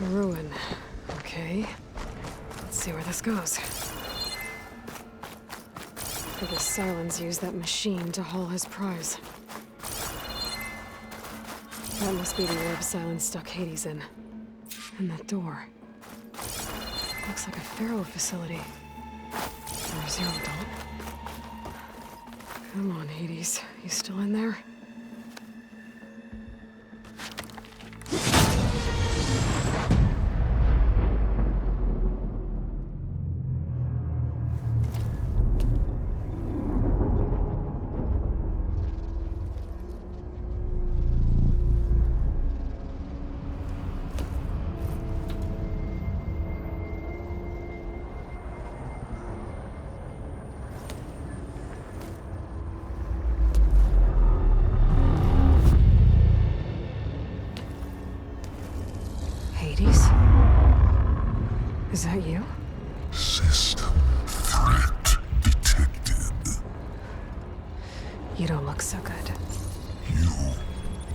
A ruin. Okay. Let's see where this goes. I guess Silence used that machine to haul his prize. That must be the orb Silence stuck Hades in. And that door. Looks like a Pharaoh facility. Or Zero Dawn. Come on, Hades. You still in there? Hades? Is that you? System threat detected. You don't look so good. You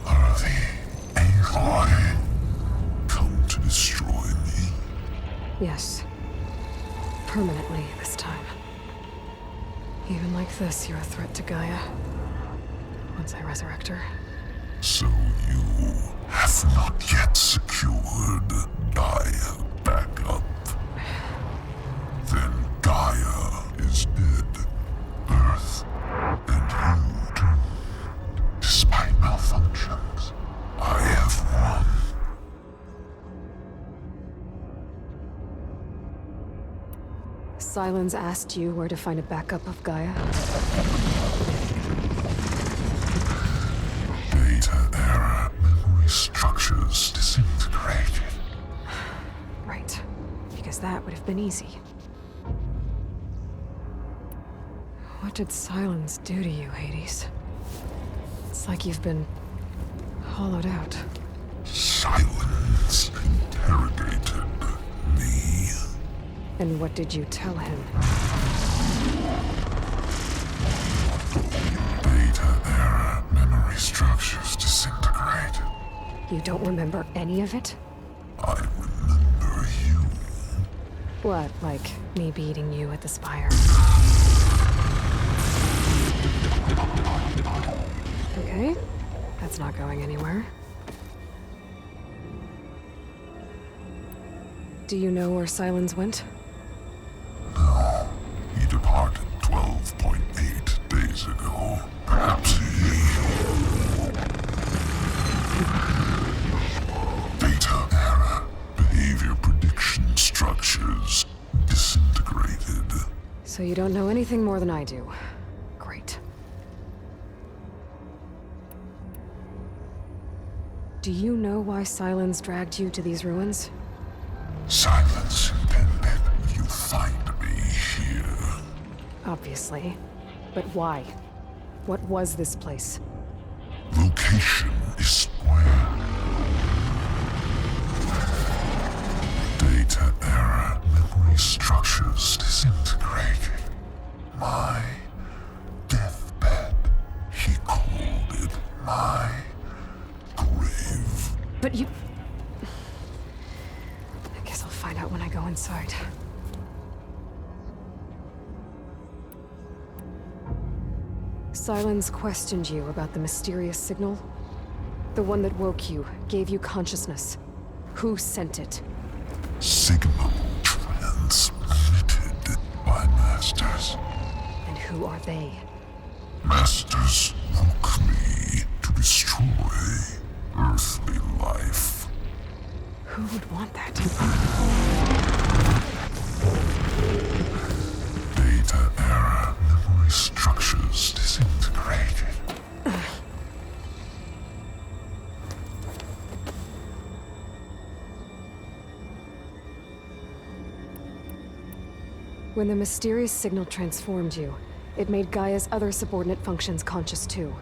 are the AI come to destroy me. Yes. Permanently this time. Even like this, you're a threat to Gaia. Once I resurrect her. So you have not yet secured Gaia back up. Then Gaia is dead. Earth and you too. Despite malfunctions, I have won. Silence asked you where to find a backup of Gaia? Data error, memory structures disintegrated. Right. Because that would have been easy. What did Silence do to you, Hades? It's like you've been hollowed out. Silence interrogated me. And what did you tell him? Data error, memory structures disintegrated. You don't remember any of it? I remember you. What, like me beating you at the spire? Okay, that's not going anywhere. Do you know where Silence went? No, he departed 12.8 days ago. Perhaps he... Data error, behavior prediction structures disintegrated. So you don't know anything more than I do. Great. Do you know why Silence dragged you to these ruins? Silence intended you find me here. Obviously. But why? What was this place? Location is square. Data error, memory structures disintegrated. My deathbed, he called it my grave. But you... I guess I'll find out when I go inside. Silence questioned you about the mysterious signal? The one that woke you, gave you consciousness. Who sent it? Signal transmitted by masters. And who are they? Masters woke me to destroy earthly life. Who would want that? Data error, memory structures disintegrated. When the mysterious signal transformed you, it made Gaia's other subordinate functions conscious too.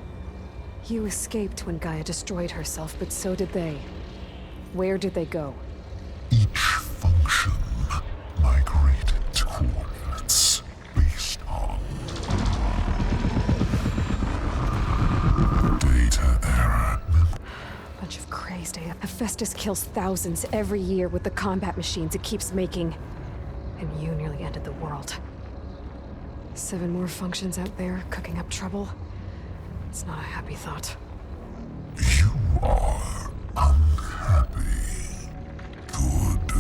You escaped when Gaia destroyed herself, but so did they. Where did they go? Each function migrated to coordinates based on data error. Bunch of crazy Christ, Hephaestus kills thousands every year with the combat machines it keeps making. And you nearly ended the world. 7 more functions out there, cooking up trouble. It's not a happy thought. You are unhappy. Good.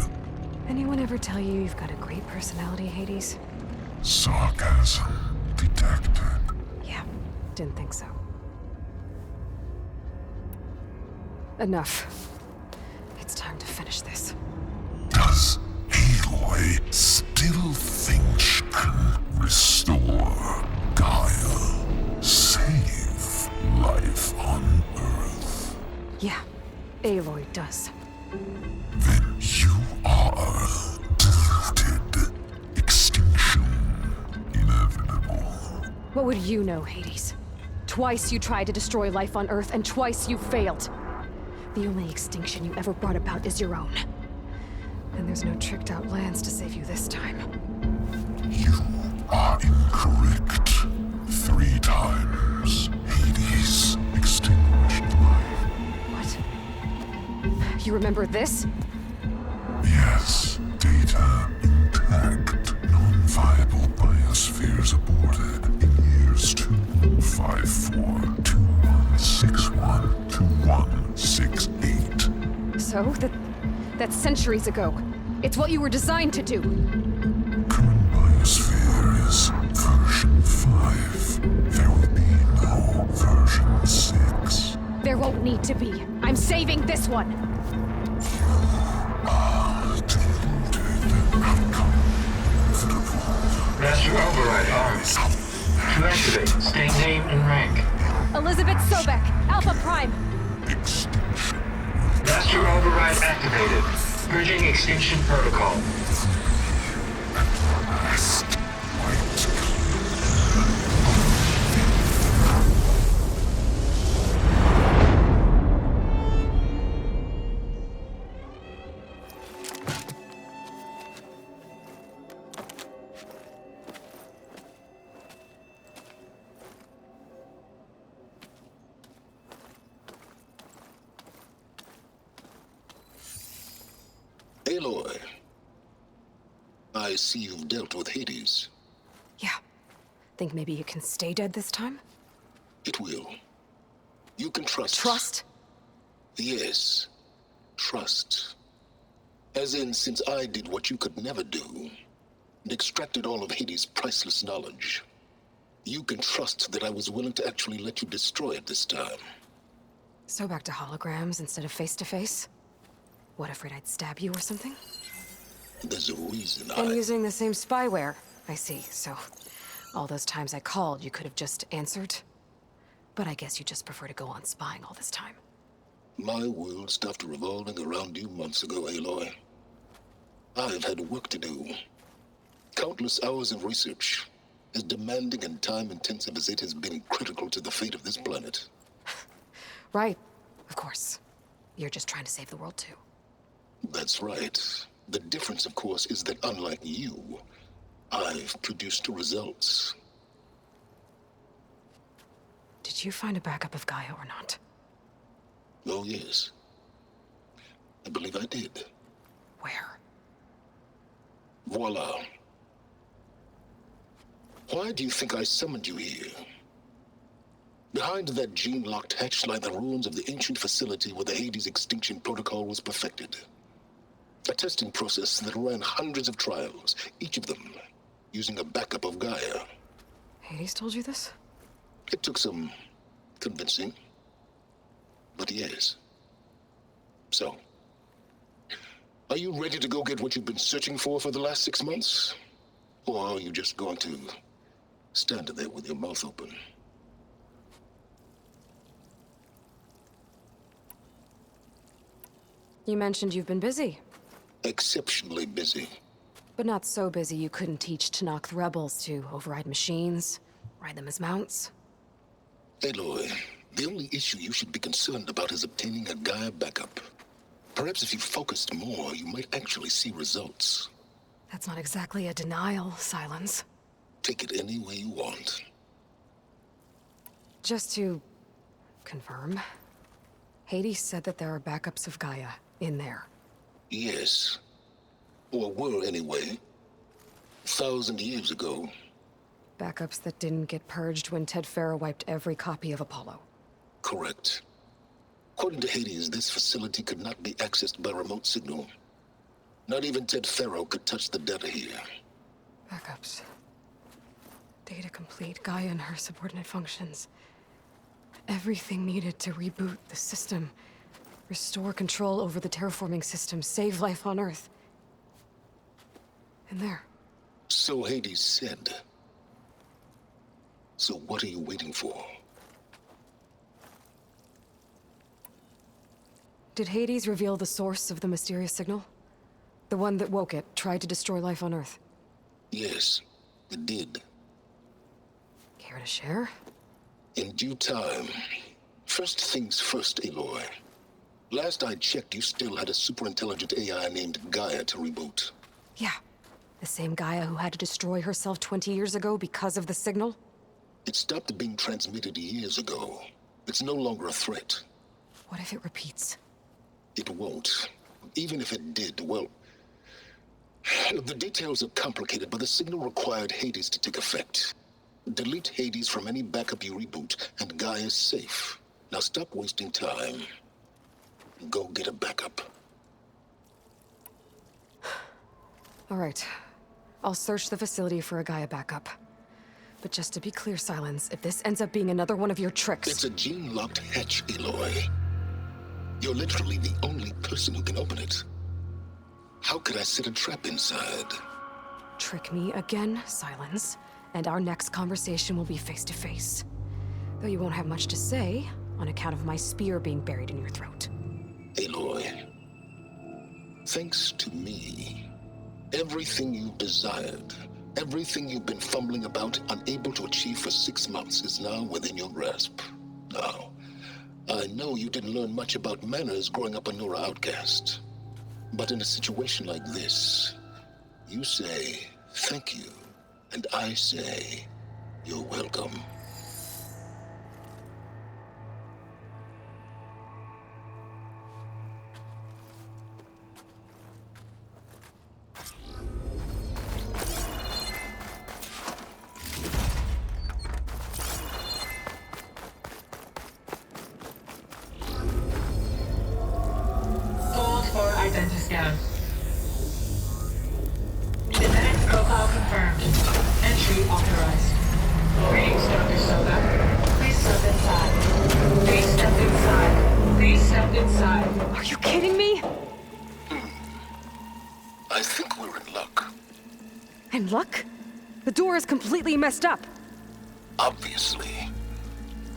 Anyone ever tell you you've got a great personality, Hades? Sarcasm detected. Yeah, didn't think so. Enough. It's time to finish this. Does Aloy still think she can restore Gaia? Save life on Earth? Yeah, Aloy does. Then you are deluded. Extinction inevitable. What would you know, Hades? Twice you tried to destroy life on Earth, and twice you failed. The only extinction you ever brought about is your own. And there's no tricked-out lands to save you this time. You are incorrect. 3 times. Hades extinguished life. What? You remember this? Yes, data intact. Non-viable biospheres aborted in years 2154, 2161, 2168. So, that's centuries ago. It's what you were designed to do. Current biosphere is version 5. There will be no version 6. There won't need to be. I'm saving this one. Deluded. Outcome inevitable. Master override armed. To activate, state name and rank. Elizabeth Sobek, Alpha Prime. Extinction. Master override activated. Bridging extinction protocol. Last light. Aloy, I see you've dealt with Hades. Yeah. Think maybe you can stay dead this time? It will. You can trust. Trust? Yes. Trust. As in, since I did what you could never do, and extracted all of Hades' priceless knowledge, you can trust that I was willing to actually let you destroy it this time. So back to holograms instead of face-to-face? What, afraid I'd stab you or something? There's a reason And using the same spyware. I see, so all those times I called, you could have just answered? But I guess you just prefer to go on spying all this time. My world stopped revolving around you months ago, Aloy. I've had work to do. Countless hours of research, as demanding and time-intensive as it has been critical to the fate of this planet. Right, of course. You're just trying to save the world too. That's right. The difference, of course, is that unlike you, I've produced results. Did you find a backup of Gaia or not? Oh, yes. I believe I did. Where? Voila. Why do you think I summoned you here? Behind that gene-locked hatch lie the ruins of the ancient facility where the Hades extinction protocol was perfected. A testing process that ran hundreds of trials, each of them using a backup of Gaia. Hades told you this? It took some convincing, but yes. So, are you ready to go get what you've been searching for the last 6 months? Or are you just going to stand there with your mouth open? You mentioned you've been busy. Exceptionally busy. But not so busy you couldn't teach Tanakh rebels to override machines, ride them as mounts. Aloy, the only issue you should be concerned about is obtaining a Gaia backup. Perhaps if you focused more, you might actually see results. That's not exactly a denial, Silence. Take it any way you want. Just to confirm, Hades said that there are backups of Gaia in there. Yes. Or were anyway. 1,000 years ago. Backups that didn't get purged when Ted Farrow wiped every copy of Apollo. Correct. According to Hades, this facility could not be accessed by remote signal. Not even Ted Farrow could touch the data here. Backups. Data complete, Gaia and her subordinate functions. Everything needed to reboot the system. Restore control over the terraforming system, save life on Earth. And there. So Hades said. So what are you waiting for? Did Hades reveal the source of the mysterious signal? The one that woke it, tried to destroy life on Earth? Yes, it did. Care to share? In due time. First things first, Aloy. Last I checked, you still had a superintelligent AI named Gaia to reboot. Yeah. The same Gaia who had to destroy herself 20 years ago because of the signal? It stopped being transmitted years ago. It's no longer a threat. What if it repeats? It won't. Even if it did, well... The details are complicated, but the signal required Hades to take effect. Delete Hades from any backup you reboot, and Gaia's safe. Now stop wasting time. Go get a backup. All right. I'll search the facility for a Gaia backup. But just to be clear, Silence, if this ends up being another one of your tricks... It's a gene-locked hatch, Aloy. You're literally the only person who can open it. How could I set a trap inside? Trick me again, Silence, and our next conversation will be face-to-face. Though you won't have much to say, on account of my spear being buried in your throat. Aloy, thanks to me, everything you've desired, everything you've been fumbling about, unable to achieve for 6 months, is now within your grasp. Now, I know you didn't learn much about manners growing up a Nora outcast. But in a situation like this, you say, thank you, and I say, you're welcome. Identiscan. Genetic profile confirmed. Entry authorized. Greetings, Dr. Soda. Please step inside. Please step inside. Please step inside. Are you kidding me? I think we're in luck. And luck? The door is completely messed up. Obviously.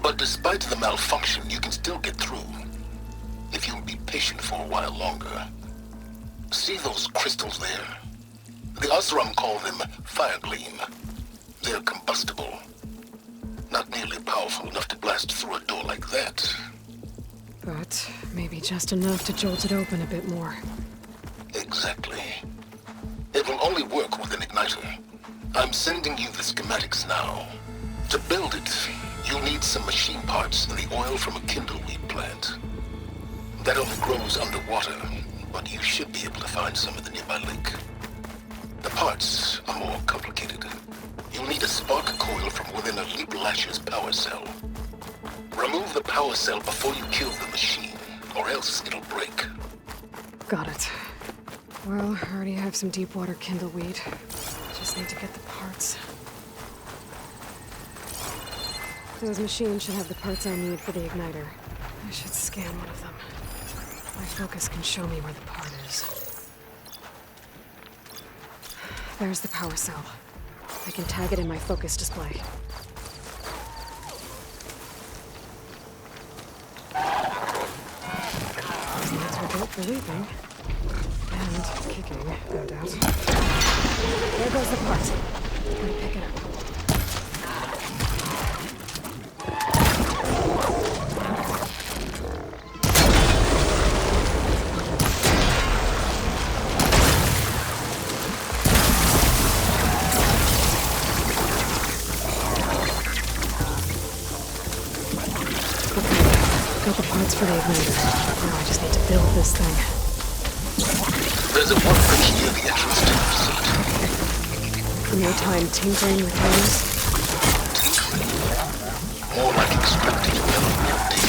But despite the malfunction, you can still get through. If you'll be patient for a while longer. See those crystals there? The Osram call them fire gleam. They're combustible. Not nearly powerful enough to blast through a door like that. But maybe just enough to jolt it open a bit more. Exactly. It will only work with an igniter. I'm sending you the schematics now. To build it, you'll need some machine parts and the oil from a kindleweed plant. That only grows underwater, but you should be able to find some at the nearby lake. The parts are more complicated. You'll need a spark coil from within a Leap Lasher's power cell. Remove the power cell before you kill the machine, or else it'll break. Got it. Well, I already have some deep water kindleweed. Just need to get the parts. Those machines should have the parts I need for the igniter. I should scan one of them. My focus can show me where the part is. There's the power cell. I can tag it in my focus display. These nuts were built for leaping. And kicking, no doubt. There goes the part. Gotta pick it up. Got the parts components for the igniter. Now I just need to build this thing. There's a workbench near the entrance to the facility. No time tinkering with those. Tinkering? More like extracting development data.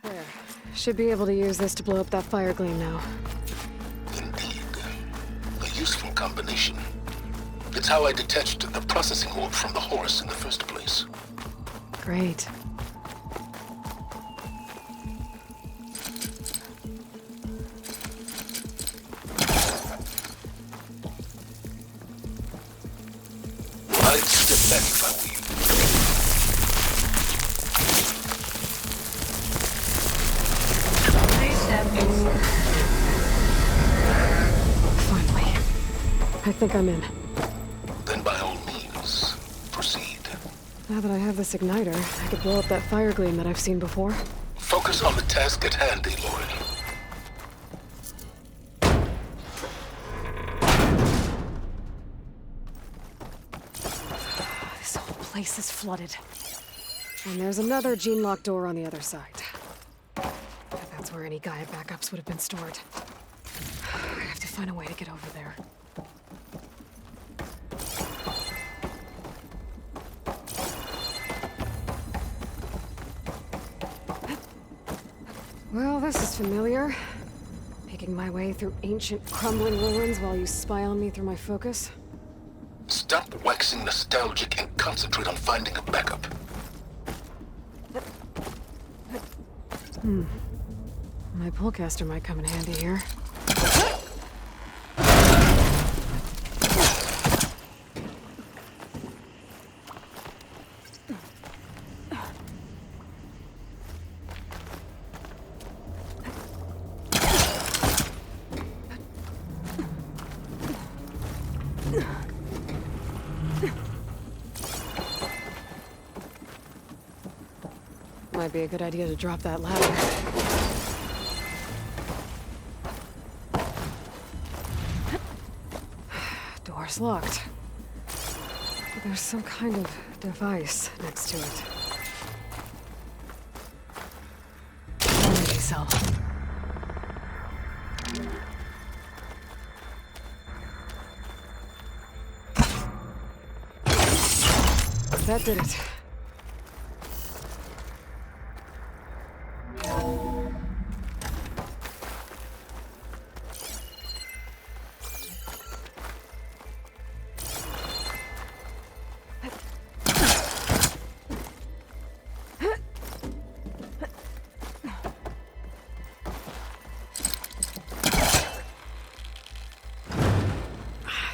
There. Should be able to use this to blow up that fire gleam now. Indeed. A useful combination. It's how I detached the processing orb from the horse in the first place. Great. I'd step back if I were you. Please step inside. Finally. I think I'm in. Then by all means, proceed. Now that I have this igniter, I could blow up that fire gleam that I've seen before. Focus on the task at hand, Aloy. This whole place is flooded. And there's another gene-locked door on the other side. That's where any Gaia backups would have been stored. I have to find a way to get over there. Well, this is familiar. Picking my way through ancient, crumbling ruins while you spy on me through my focus. Stop waxing nostalgic and concentrate on finding a backup. My pullcaster might come in handy here. Might be a good idea to drop that ladder. Door's locked. But there's some kind of device next to it. Energy cell. That did it.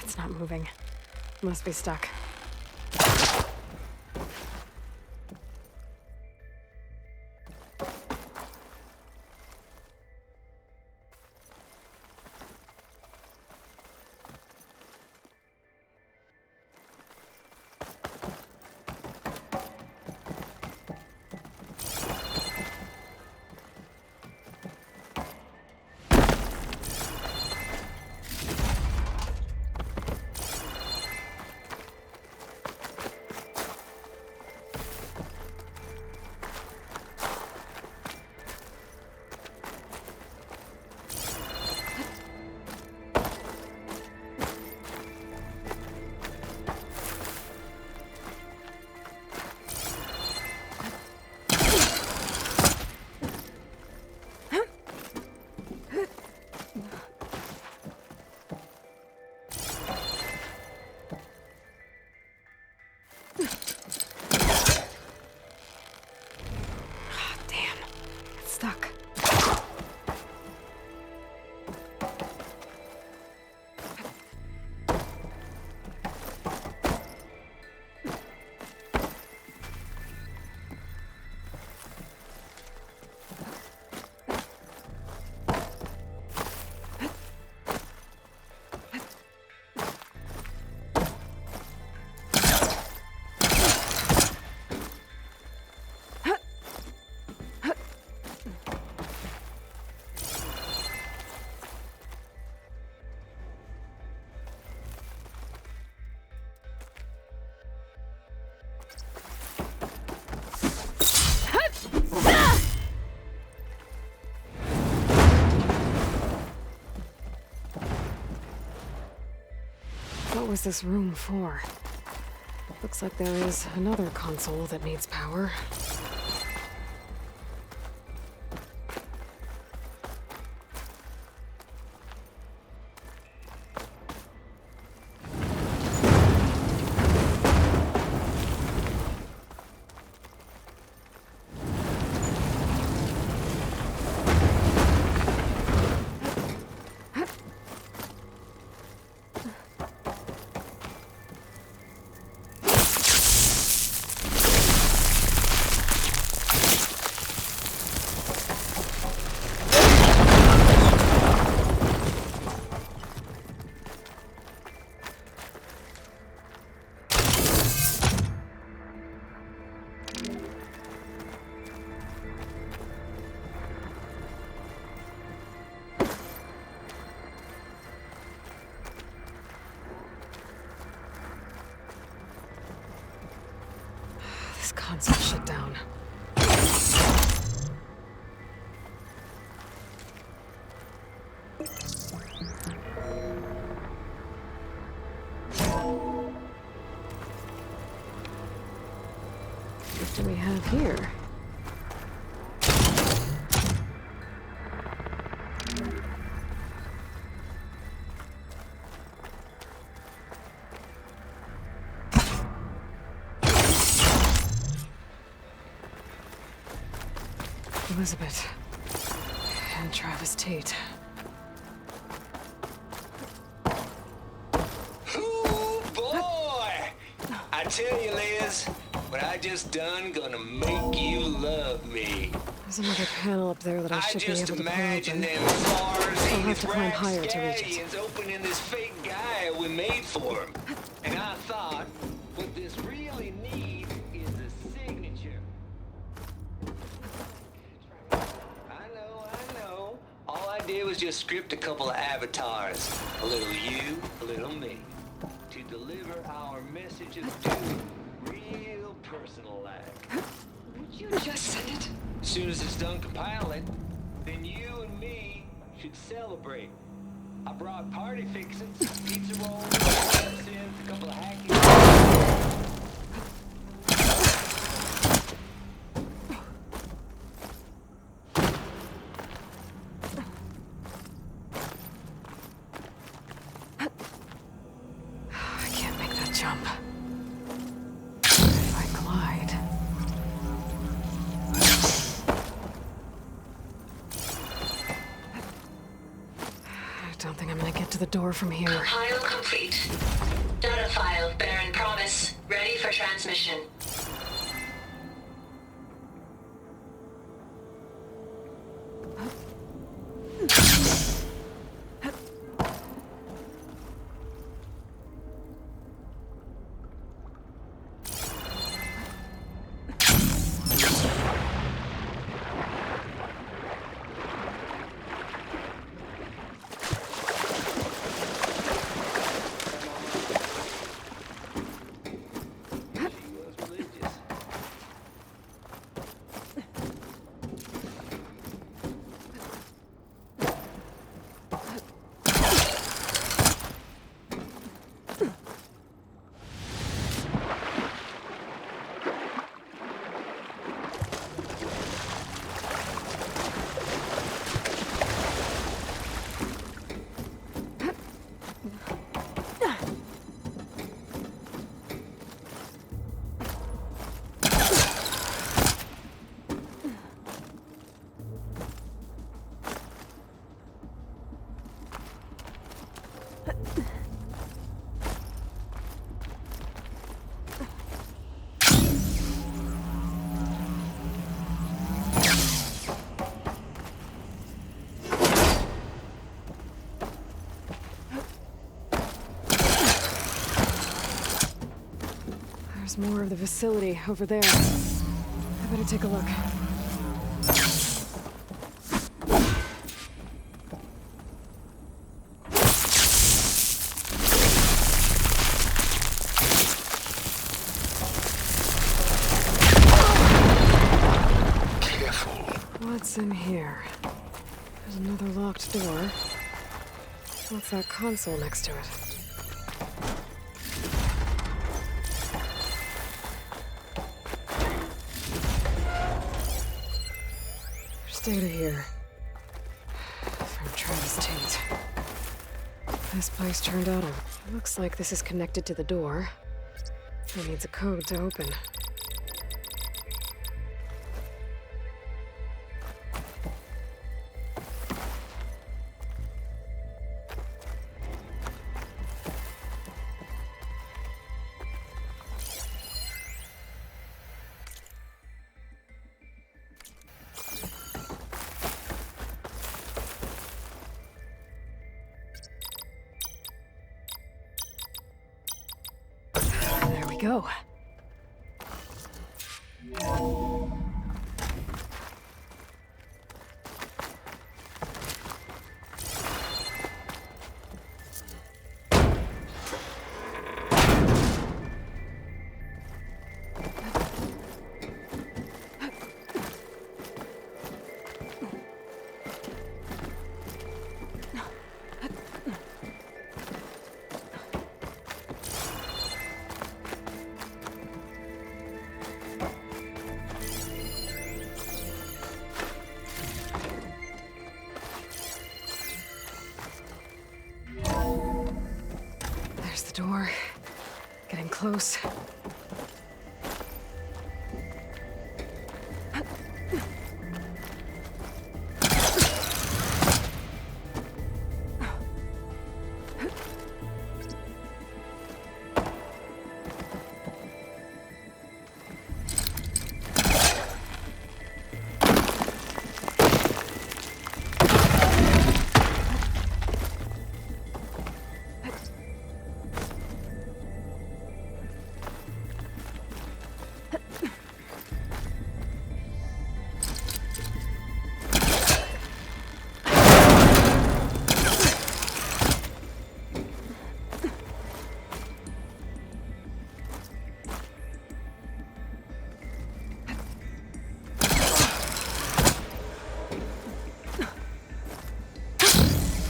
It's not moving. Must be stuck. was this room for? Looks like there is another console that needs power. This console shut down. What do we have here? Elizabeth and Travis Tate. Ooh, boy! I tell you, Liz, what I just done gonna make you love me. There's another panel up there that I I should be just able to pull imagine open. them fars I'll have to climb rack higher to reach it. scallions opening this fake guy we made for him. And I thought, what this really needs is a signature. I know. All I did was just script a couple of avatars. A little you, a little me. To deliver our message of doom real personal-like. Would you just send it? As soon as it's done compiling, then you and me should celebrate. I brought party fixings, pizza rolls, cutscenes, a couple of hacky... I can't make that jump. If I glide... I don't think I'm gonna get to the door from here. Compile complete. Data file bearing promise. Ready for transmission. There's more of the facility over there. I better take a look. Careful. What's in here? There's another locked door. What's that console next to it? data here. From Travis Tate. This place turned out looks like this is connected to the door. It needs a code to open. There we go. There's the door. Getting close.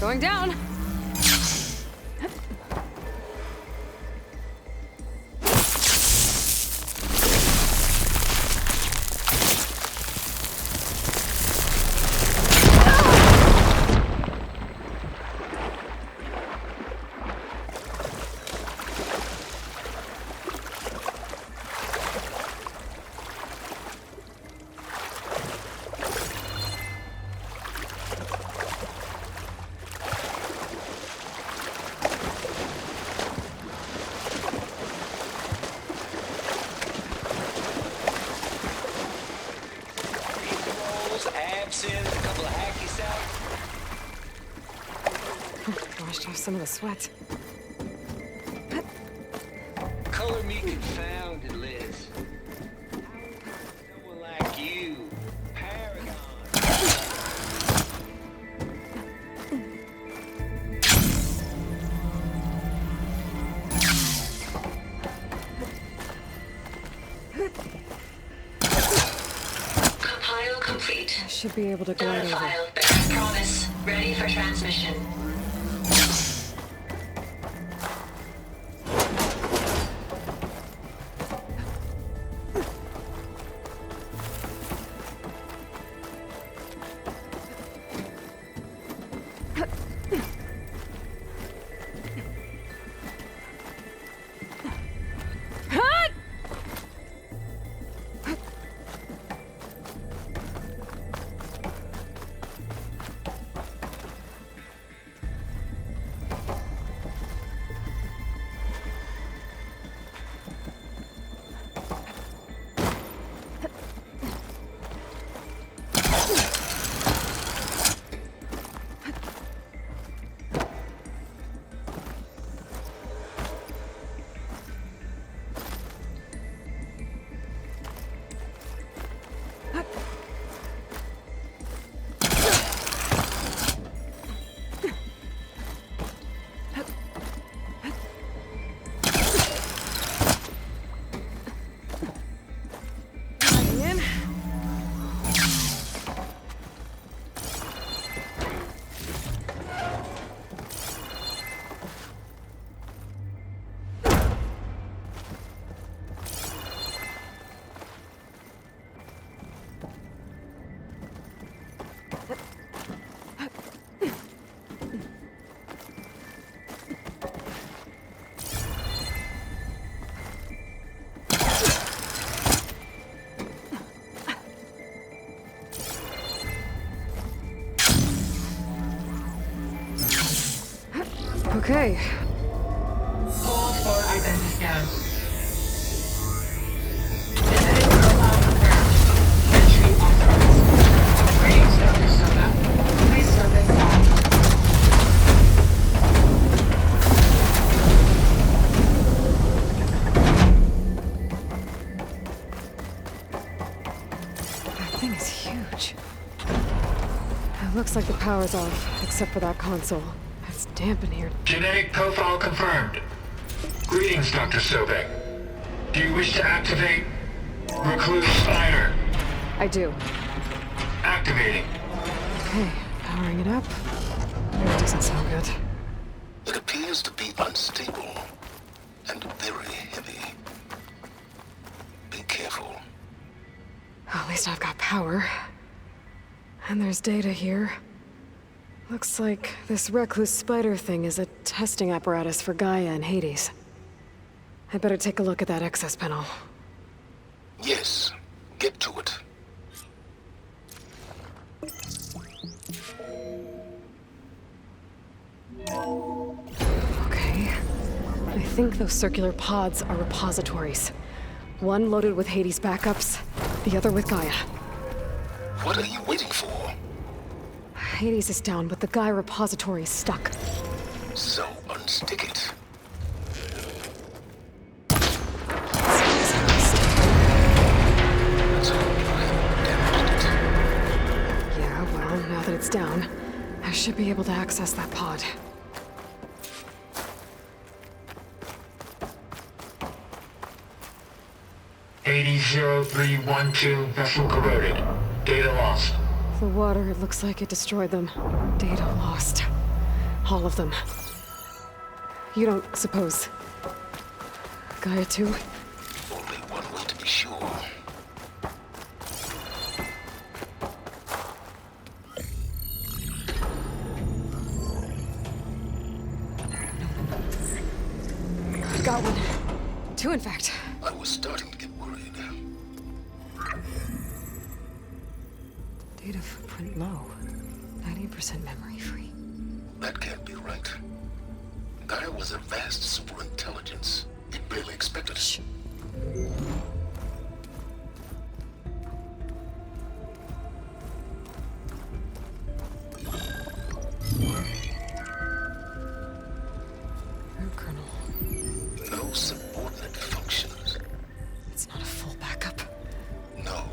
Going down. Absinthe, a couple of hacky sacks. Washed off some of the sweat. Color me confounded, Liz. Someone like you, paragon. Compile complete. I should be able to glide Data over. file, as promised, ready for transmission. Okay. Hold for identity scan. Genetic profile confirmed. Entry authorized. Greetings, Dr. Soda. Please step inside. That thing is huge. It looks like the power's off, except for that console. It's damp in here. Genetic profile confirmed. Greetings, Dr. Sobek. Do you wish to activate Recluse Spider? I do. Activating. Okay, powering it up. It doesn't sound good. It appears to be unstable and very heavy. Be careful. At least I've got power. And there's data here. Looks like this recluse spider thing is a testing apparatus for Gaia and Hades. I better take a look at that access panel. Yes, get to it. Okay. I think those circular pods are repositories. One loaded with Hades backups, the other with Gaia. What are you waiting for? Hades is down, but the Gaia repository is stuck. So unstick it. Let's hope you haven't damaged it. Yeah, well, now that it's down, I should be able to access that pod. $80,312 vessel corroded. Data lost. The water, it looks like it destroyed them. Data lost. All of them. You don't suppose Gaia too? Only one way to be sure. I've got one. Two, in fact. I was starting to get worried. Data footprint low. 90% memory free. That can't be right. Gaia was a vast superintelligence. It barely expected us. Root kernel. No subordinate functions. It's not a full backup. No.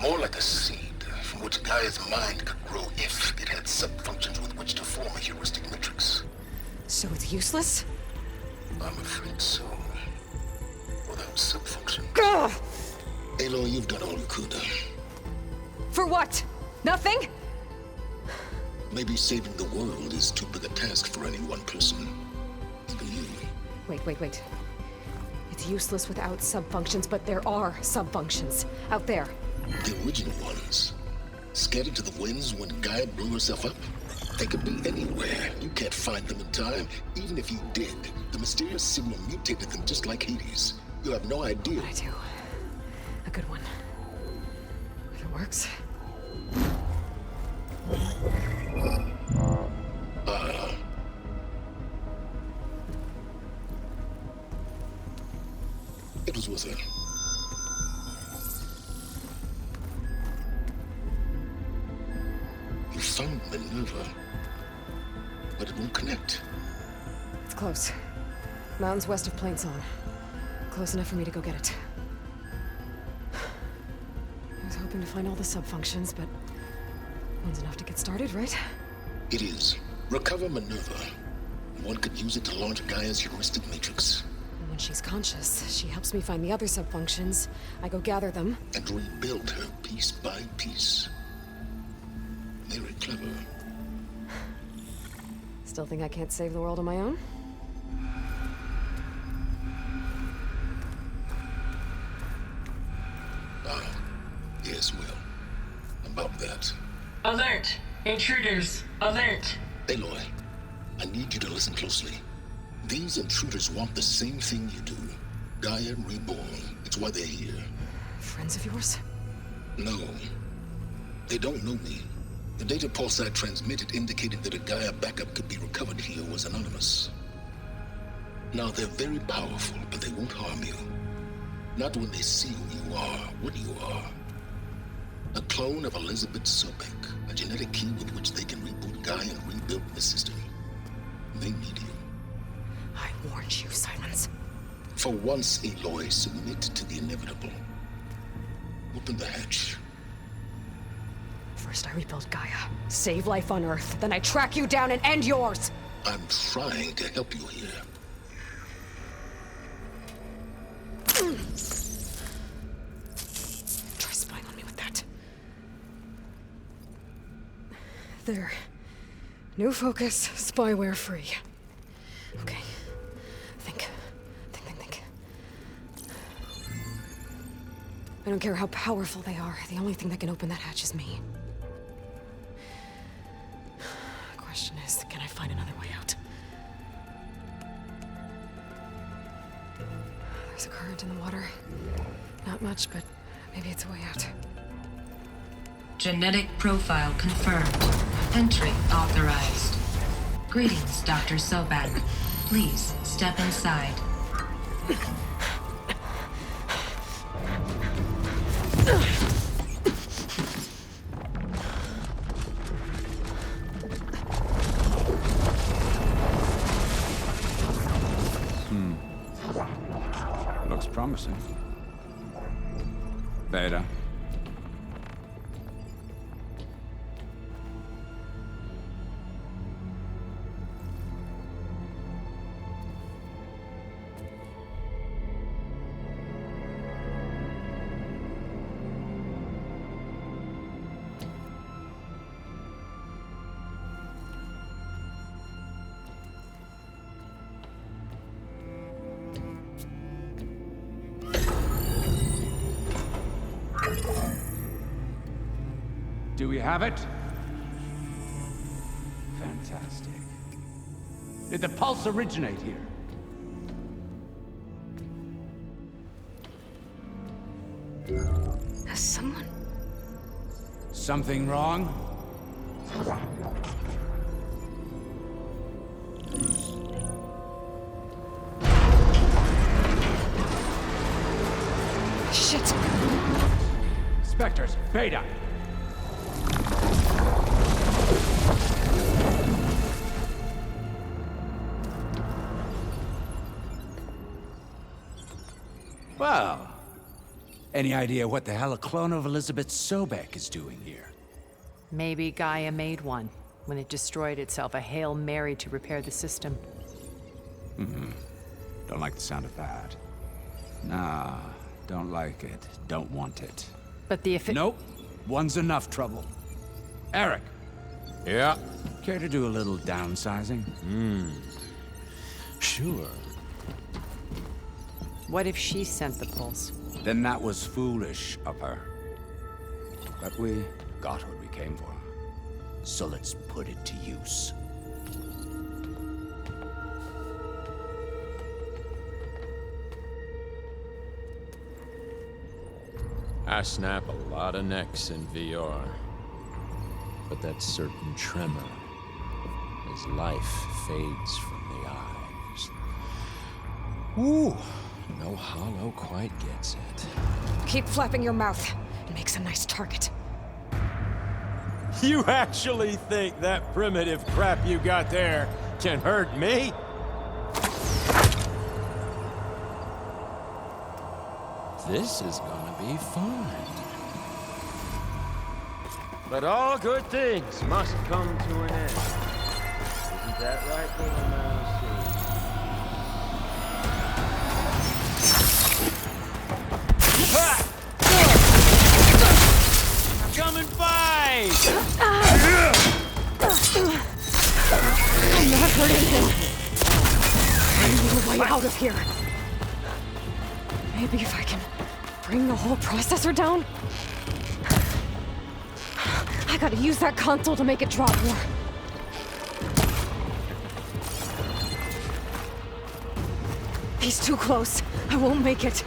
More like a seed from which Gaia's mind could grow if it had subfunctions with which to form a heuristic matrix. So it's useless? I'm afraid so. Without subfunction. Gah! Aloy, you've done all you could. For what? Nothing? Maybe saving the world is too big a task for any one person. Even you. Wait. It's useless without subfunctions, but there are subfunctions out there. The original ones. Scattered to the winds when Gaia blew herself up? They could be anywhere. You can't find them in time. Even if you did, the mysterious signal mutated them just like Hades. You have no idea. I do. A good one. If it works. It was worth it. You found Minerva, but it won't connect. It's close. Mountains west of Plainsong. Close enough for me to go get it. I was hoping to find all the subfunctions, but one's enough to get started, right? It is. Recover Minerva. One could use it to launch Gaia's heuristic matrix. And when she's conscious, she helps me find the other subfunctions. I go gather them. And rebuild her piece by piece. Very clever. Still think I can't save the world on my own? Yes, well. About that. Alert! Intruders! Alert! Aloy, I need you to listen closely. These intruders want the same thing you do. Gaia reborn. It's why they're here. Friends of yours? No. They don't know me. The data pulse I transmitted indicated that a Gaia backup could be recovered here was anonymous. Now, they're very powerful, but they won't harm you. Not when they see who you are, what you are. A clone of Elizabeth Sobek, a genetic key with which they can reboot Gaia and rebuild the system. They need you. I warned you, Silence. For once, Aloy, submit to the inevitable. Open the hatch. First I rebuild Gaia, save life on Earth, then I track you down and end yours! I'm trying to help you here. Try spying on me with that. There. New focus, spyware free. Okay. Think. I don't care how powerful they are. The only thing that can open that hatch is me. Question is, can I find another way out? There's a current in the water. Not much, but maybe it's a way out. Genetic profile confirmed. Entry authorized. Greetings, Dr. Sobek. Please step inside. Looks promising. Beta. Do we have it? Fantastic. Did the pulse originate here? Has someone... Something wrong? Shit! Spectres, Beta! Well, any idea what the hell a clone of Elizabeth Sobek is doing here? Maybe Gaia made one when it destroyed itself, a Hail Mary to repair the system. Don't like the sound of that. Nah, don't like it. Don't want it. But the Nope. One's enough trouble. Eric. Yeah. Care to do a little downsizing? Sure. What if she sent the pulse? Then that was foolish of her. But we got what we came for. So let's put it to use. I snap a lot of necks in VR. But that certain tremor as life fades from the eyes. Ooh, no hollow quite gets it. Keep flapping your mouth. It makes a nice target. You actually think that primitive crap you got there can hurt me? This is gonna be fun. But all good things must come to an end. Isn't that right, little mousey? Come and fight! I'm not hurting him. I need a way out of here. Maybe if I can bring the whole processor down? I gotta use that console to make it drop more. He's too close. I won't make it.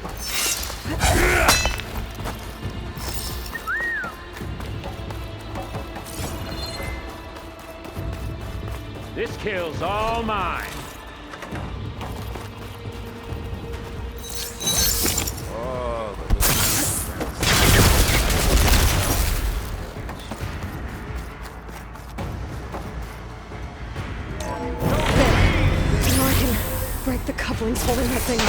This kill's all mine. Oh, Now I can break the couplings holding that thing.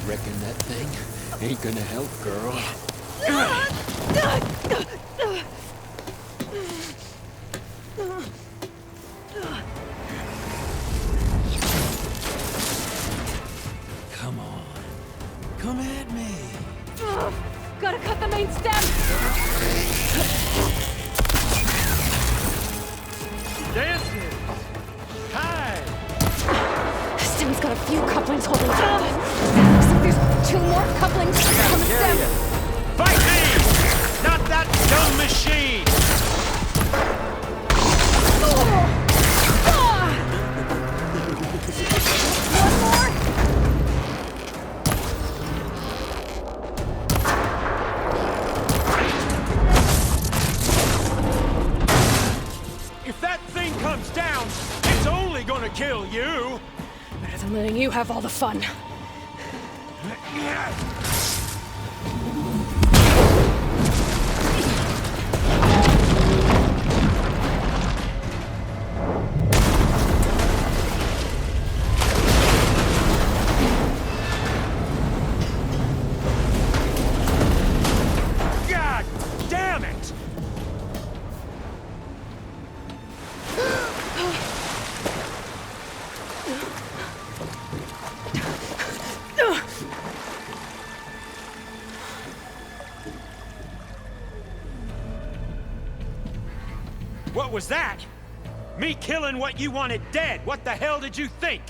Reckon that thing ain't gonna help, girl. Come on. Come at me. Gotta cut the main stem! Dancing! Hi! Stem's got a few couplings holding it. Looks like there's 2 more couplings on the stem. Fight me! Not that dumb machine! One more! If that thing comes down, it's only gonna kill you! Better than letting you have all the fun. God damn it! What was that? Me killing what you wanted dead. What the hell did you think?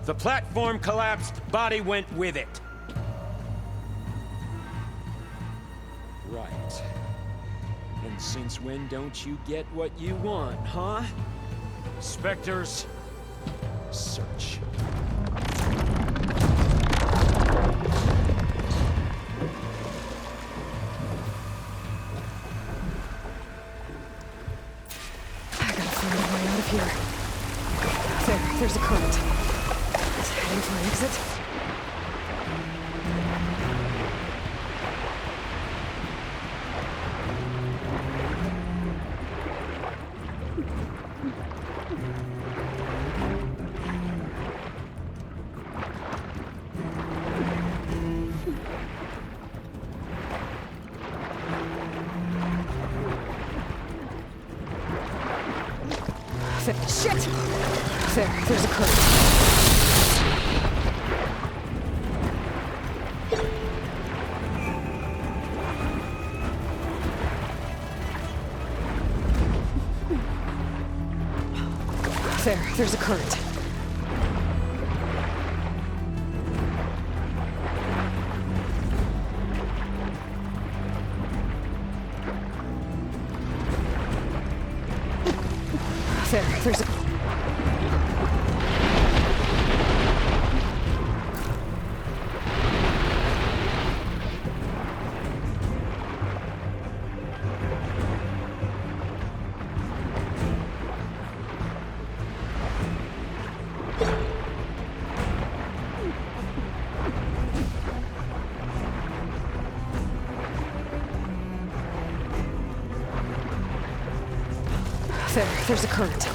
The platform collapsed, body went with it. Right. And since when don't you get what you want, huh? Spectres, search. I gotta find a way out of here. There's a current. It's heading for an exit. Shit! There's a current. There's a current. There's a... There, there's a current.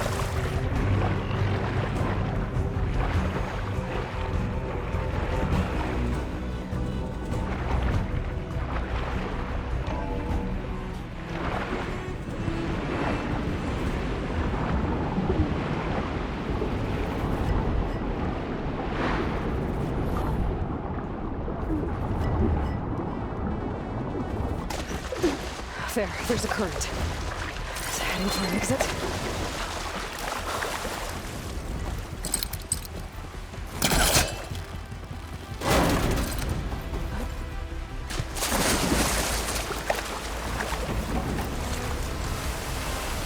There's a current. It's heading for an exit.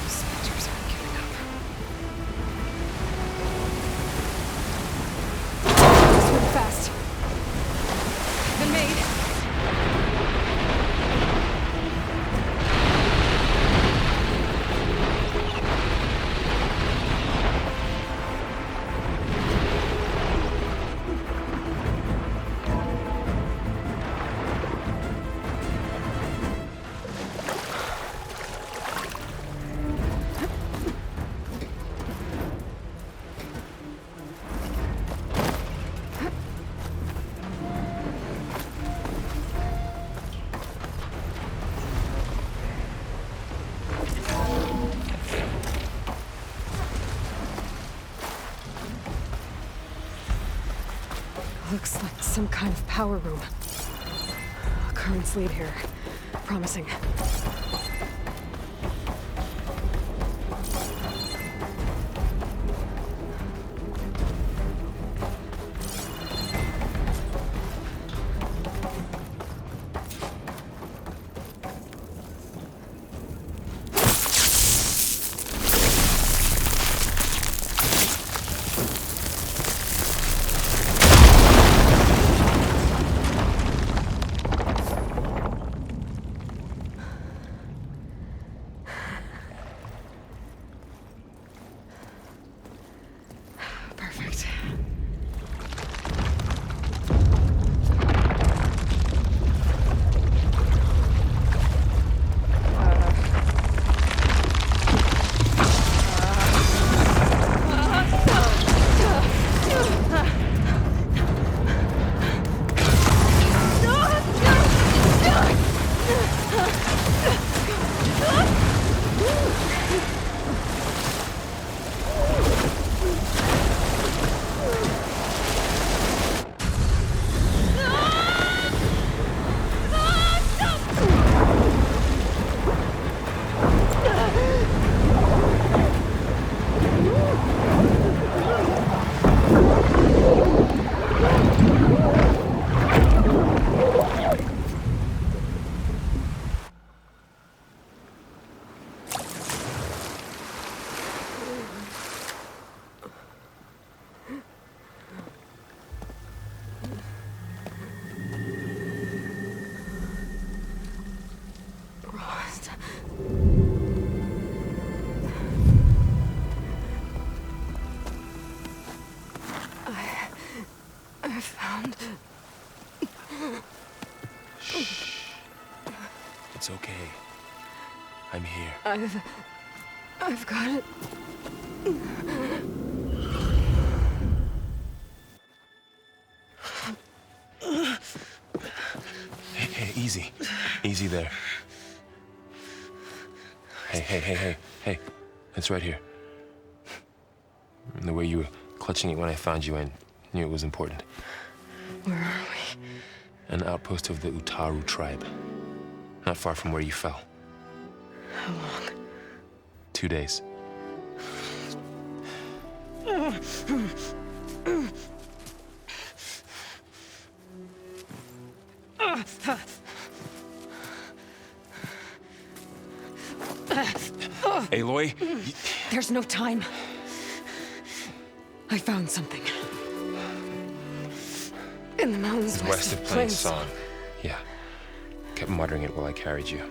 Spectres aren't giving up. This went fast. Been made. Looks like some kind of power room. Currents lead here. Promising. Perfect. I found... Shh. It's okay. I'm here. I've got it. Hey, easy. Easy there. Hey. It's right here. The way you were clutching it when I found you, I knew it was important. Where are we? An outpost of the Utaru tribe. Not far from where you fell. How long? 2 days. Aloy? There's no time. I found something. In the mountains West of Plain Song. Yeah. Kept muttering it while I carried you.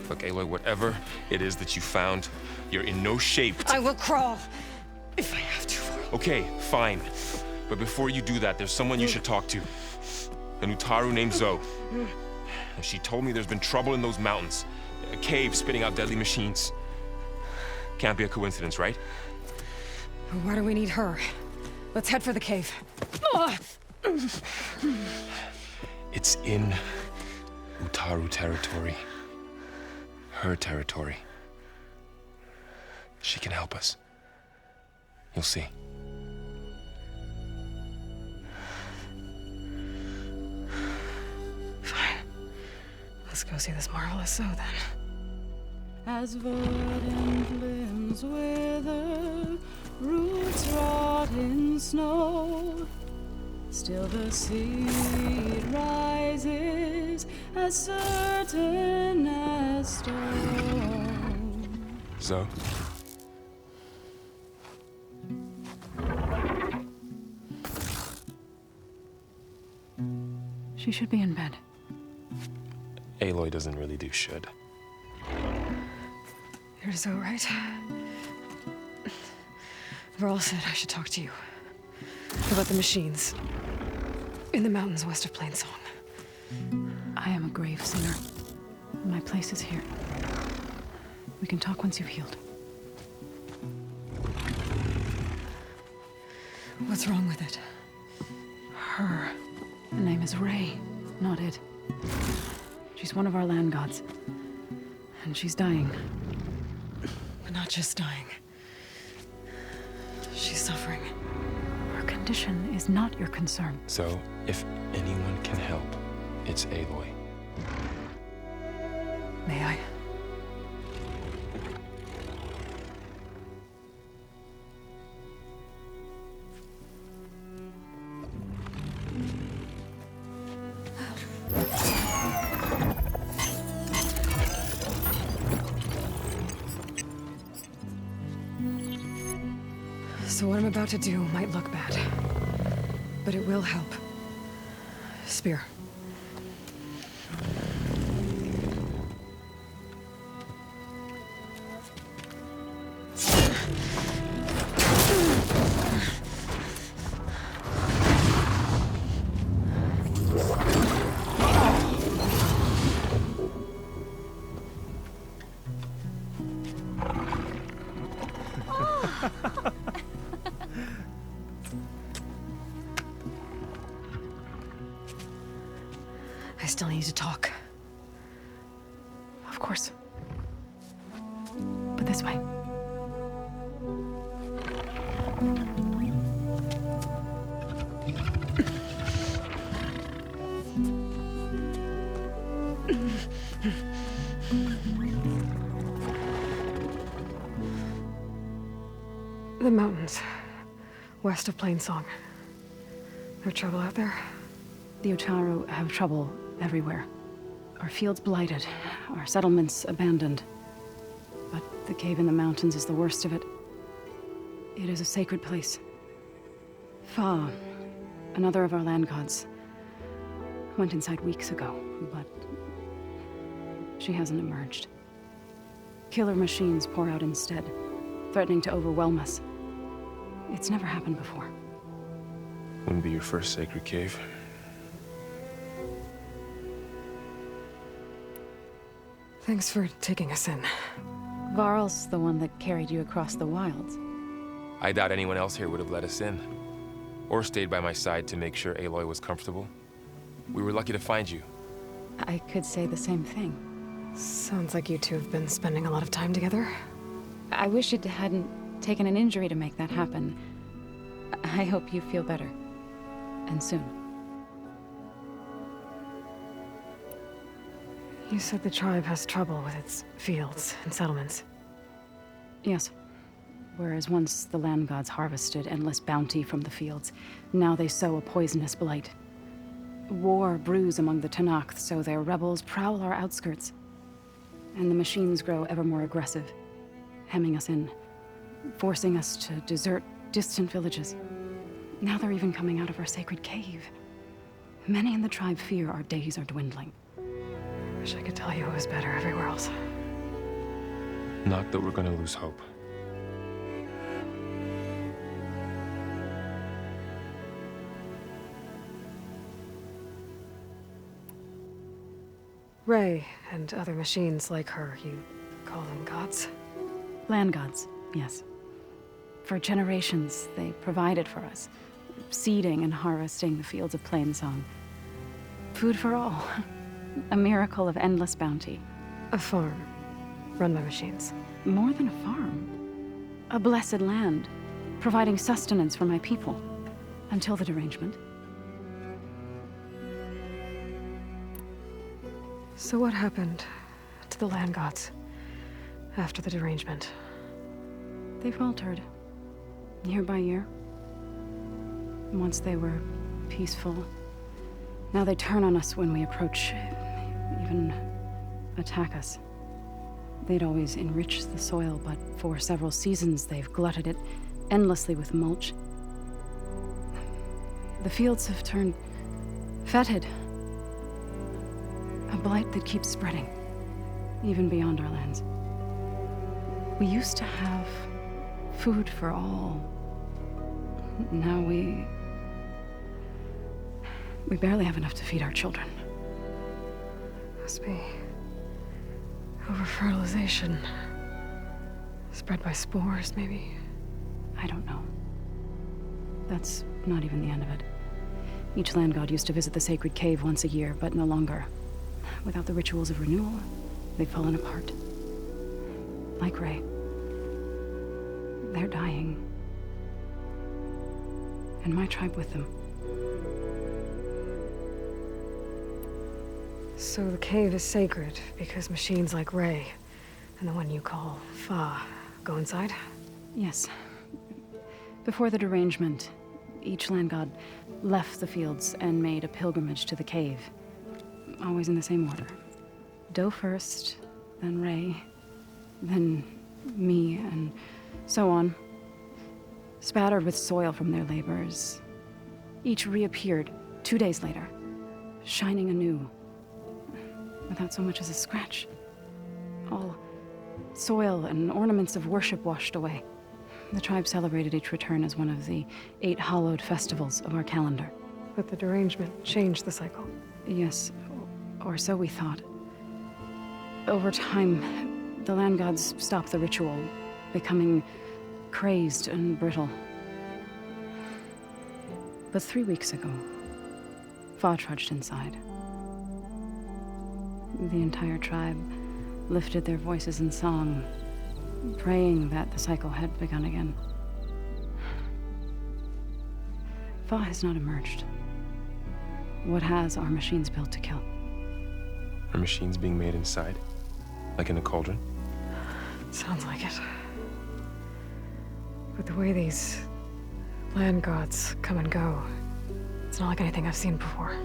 Look, Aloy, whatever it is that you found, you're in no shape to... I will crawl, if I have to. Okay, fine. But before you do that, there's someone you should talk to. An Utaru named Zoe. And she told me there's been trouble in those mountains. A cave spitting out deadly machines. Can't be a coincidence, right? Why do we need her? Let's head for the cave. It's in Utaru territory. Her territory. She can help us. You'll see. Fine. Let's go see this marvelous show then. As verdant limbs wither, roots rot in snow, still the seed rises as certain as stone. So? She should be in bed. Aloy doesn't really do should. You're so right. Varl said I should talk to you about the machines in the mountains west of Plainsong. I am a grave singer. My place is here. We can talk once you've healed. What's wrong with it? Her. The name is Ray, not it. She's one of our land gods. And she's dying. But not just dying. She's suffering. Her condition is not your concern. So, if anyone can help, it's Aloy. May I? So what I'm about to do might look bad, but it will help. Spear. I still need to talk. Of course. But this way. The mountains, west of Plainsong. No trouble out there? The Utaru have trouble everywhere. Our fields blighted, our settlements abandoned. But the cave in the mountains is the worst of it. It is a sacred place. Fa, another of our land gods, went inside weeks ago, but she hasn't emerged. Killer machines pour out instead, threatening to overwhelm us. It's never happened before. Wouldn't be your first sacred cave. Thanks for taking us in. Varl's the one that carried you across the wilds. I doubt anyone else here would have let us in. Or stayed by my side to make sure Aloy was comfortable. We were lucky to find you. I could say the same thing. Sounds like you two have been spending a lot of time together. I wish it hadn't taken an injury to make that happen. I hope you feel better. And soon. You said the tribe has trouble with its fields and settlements. Yes. Whereas once the land gods harvested endless bounty from the fields, now they sow a poisonous blight. War brews among the Tanakh, so their rebels prowl our outskirts. And the machines grow ever more aggressive, hemming us in, forcing us to desert distant villages. Now they're even coming out of our sacred cave. Many in the tribe fear our days are dwindling. Wish I could tell you it was better everywhere else. Not that we're gonna lose hope. Ray and other machines like her, you call them gods? Land gods, yes. For generations, they provided for us, seeding and harvesting the fields of Plainsong. Food for all. A miracle of endless bounty. A farm, run by machines. More than a farm. A blessed land, providing sustenance for my people. Until the derangement. So what happened to the land gods after the derangement? They faltered, year by year. Once they were peaceful. Now they turn on us when we approach, even attack us. They'd always enriched the soil, but for several seasons they've glutted it endlessly with mulch. The fields have turned fetid. A blight that keeps spreading, even beyond our lands. We used to have food for all. Now we barely have enough to feed our children. Must be over-fertilization. Spread by spores, maybe? I don't know. That's not even the end of it. Each land god used to visit the sacred cave once a year, but no longer. Without the rituals of renewal, they've fallen apart. Like Ray. They're dying. And my tribe with them. So the cave is sacred because machines like Ray and the one you call Fa go inside? Yes. Before the derangement, each land god left the fields and made a pilgrimage to the cave. Always in the same order. Doe first, then Ray, then me, and so on. Spattered with soil from their labors. Each reappeared 2 days later, shining anew. Without so much as a scratch. All soil and ornaments of worship washed away. The tribe celebrated each return as one of the 8 hallowed festivals of our calendar. But the derangement changed the cycle. Yes, or so we thought. Over time, the land gods stopped the ritual, becoming crazed and brittle. But 3 weeks ago, Fa trudged inside. The entire tribe lifted their voices in song, praying that the cycle had begun again. Fa has not emerged. What has are machines built to kill? Are machines being made inside? Like in a cauldron? Sounds like it. But the way these land gods come and go, it's not like anything I've seen before.